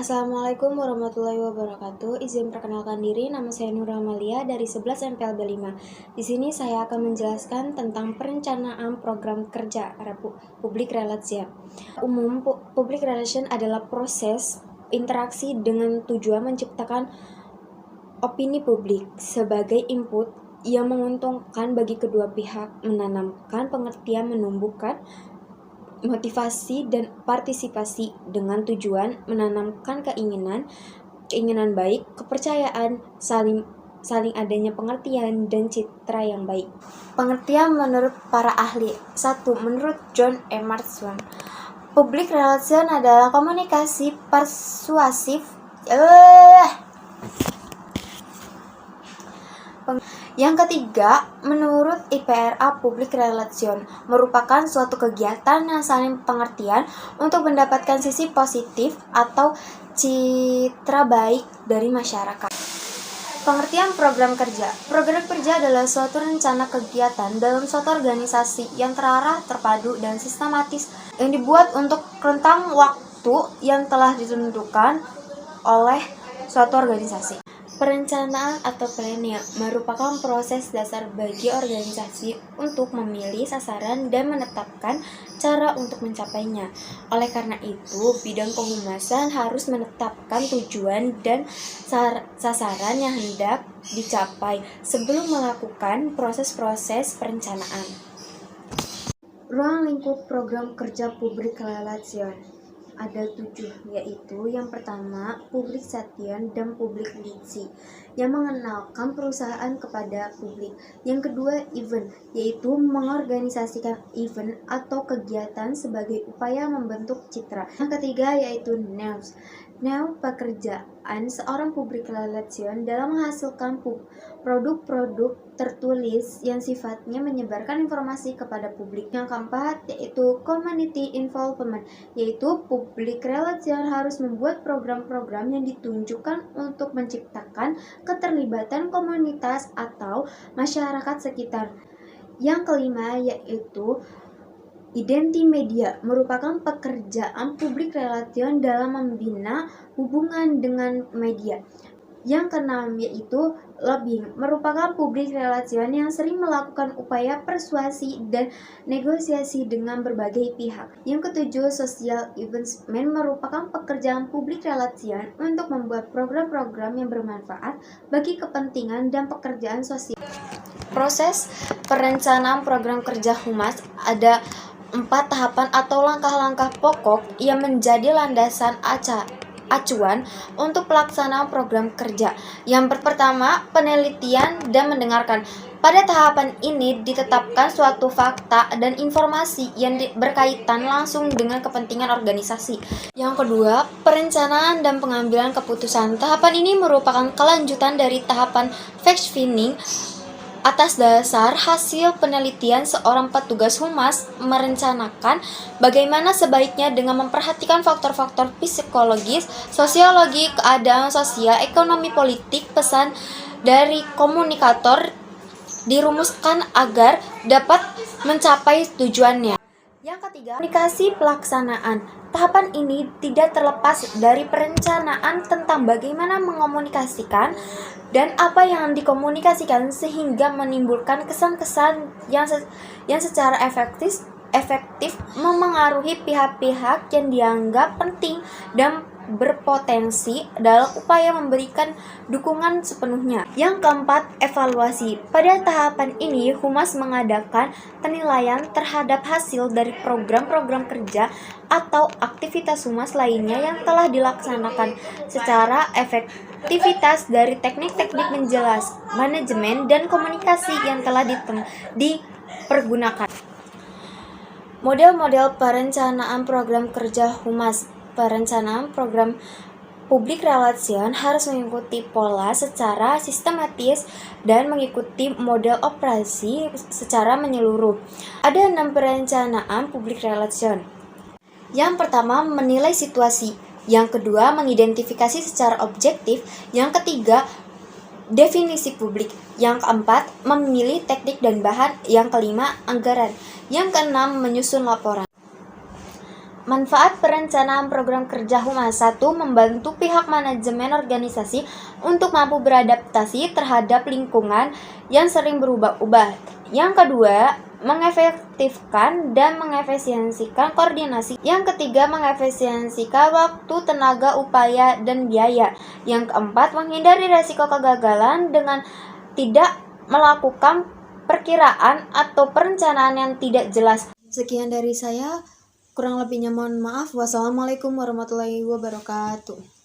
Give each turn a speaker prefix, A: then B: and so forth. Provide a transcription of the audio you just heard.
A: Assalamualaikum warahmatullahi wabarakatuh. Izin perkenalkan diri, nama saya Nura Amalia dari 11 MPLB 5. Di sini saya akan menjelaskan tentang perencanaan program kerja Public Relation. Public Relation adalah proses interaksi dengan tujuan menciptakan opini publik sebagai input yang menguntungkan bagi kedua pihak, menanamkan pengertian, menumbuhkan motivasi dan partisipasi dengan tujuan menanamkan keinginan baik, kepercayaan, saling adanya pengertian dan citra yang baik. Pengertian menurut para ahli. 1. Menurut John Emerson, public relation adalah komunikasi persuasif Yang ketiga, menurut IPRA, public relation merupakan suatu kegiatan yang saling pengertian untuk mendapatkan sisi positif atau citra baik dari masyarakat. Pengertian program kerja. Program kerja adalah suatu rencana kegiatan dalam suatu organisasi yang terarah, terpadu, dan sistematis yang dibuat untuk rentang waktu yang telah ditentukan oleh suatu organisasi. Perencanaan atau planning merupakan proses dasar bagi organisasi untuk memilih sasaran dan menetapkan cara untuk mencapainya. Oleh karena itu, bidang kehumasan harus menetapkan tujuan dan sasaran yang hendak dicapai sebelum melakukan proses-proses perencanaan. Ruang lingkup program kerja public relation ada 7, yaitu yang pertama public relation dan public relations yang mengenalkan perusahaan kepada publik. Yang kedua event, yaitu mengorganisasikan event atau kegiatan sebagai upaya membentuk citra. Yang ketiga yaitu news. Pekerjaan seorang public relation dalam menghasilkan produk-produk tertulis yang sifatnya menyebarkan informasi kepada publik. Yang keempat yaitu community involvement, yaitu public relation harus membuat program-program yang ditunjukkan untuk menciptakan keterlibatan komunitas atau masyarakat sekitar. Yang kelima yaitu identity media, merupakan pekerjaan public relation dalam membina hubungan dengan media. Yang keenam yaitu lobbying, merupakan public relation yang sering melakukan upaya persuasi dan negosiasi dengan berbagai pihak. Yang ketujuh, social investment, merupakan pekerjaan public relation untuk membuat program-program yang bermanfaat bagi kepentingan dan pekerjaan sosial. Proses perencanaan program kerja Humas ada 4 tahapan atau langkah-langkah pokok yang menjadi landasan acuan untuk pelaksanaan program kerja. Yang pertama, penelitian dan mendengarkan. Pada tahapan ini ditetapkan suatu fakta dan informasi yang berkaitan langsung dengan kepentingan organisasi. Yang kedua, perencanaan dan pengambilan keputusan. Tahapan ini merupakan kelanjutan dari tahapan fact-finding. Atas dasar hasil penelitian, seorang petugas humas merencanakan bagaimana sebaiknya dengan memperhatikan faktor-faktor psikologis, sosiologi, keadaan sosial, ekonomi, politik. Pesan dari komunikator dirumuskan agar dapat mencapai tujuannya. Yang ketiga, komunikasi pelaksanaan. Tahapan ini tidak terlepas dari perencanaan tentang bagaimana mengomunikasikan dan apa yang dikomunikasikan sehingga menimbulkan kesan-kesan yang secara efektif memengaruhi pihak-pihak yang dianggap penting dan berpotensi dalam upaya memberikan dukungan sepenuhnya. Yang keempat, evaluasi. Pada tahapan ini, Humas mengadakan penilaian terhadap hasil dari program-program kerja atau aktivitas Humas lainnya yang telah dilaksanakan secara efektivitas dari teknik-teknik manajemen dan komunikasi yang telah dipergunakan. Model-model perencanaan program kerja Humas. Perencanaan program public relation harus mengikuti pola secara sistematis dan mengikuti model operasi secara menyeluruh. Ada 6 perencanaan public relation. Yang pertama, menilai situasi. Yang kedua, mengidentifikasi secara objektif. Yang ketiga, definisi publik. Yang keempat, memilih teknik dan bahan. Yang kelima, anggaran. Yang keenam, menyusun laporan. Manfaat perencanaan program kerja Humas. 1. Membantu pihak manajemen organisasi untuk mampu beradaptasi terhadap lingkungan yang sering berubah-ubah. Yang kedua, mengefektifkan dan mengefisiensikan koordinasi. Yang ketiga, mengefisiensikan waktu, tenaga, upaya, dan biaya. Yang keempat, menghindari resiko kegagalan dengan tidak melakukan perkiraan atau perencanaan yang tidak jelas. Sekian dari saya. Kurang lebihnya mohon maaf. Wassalamualaikum warahmatullahi wabarakatuh.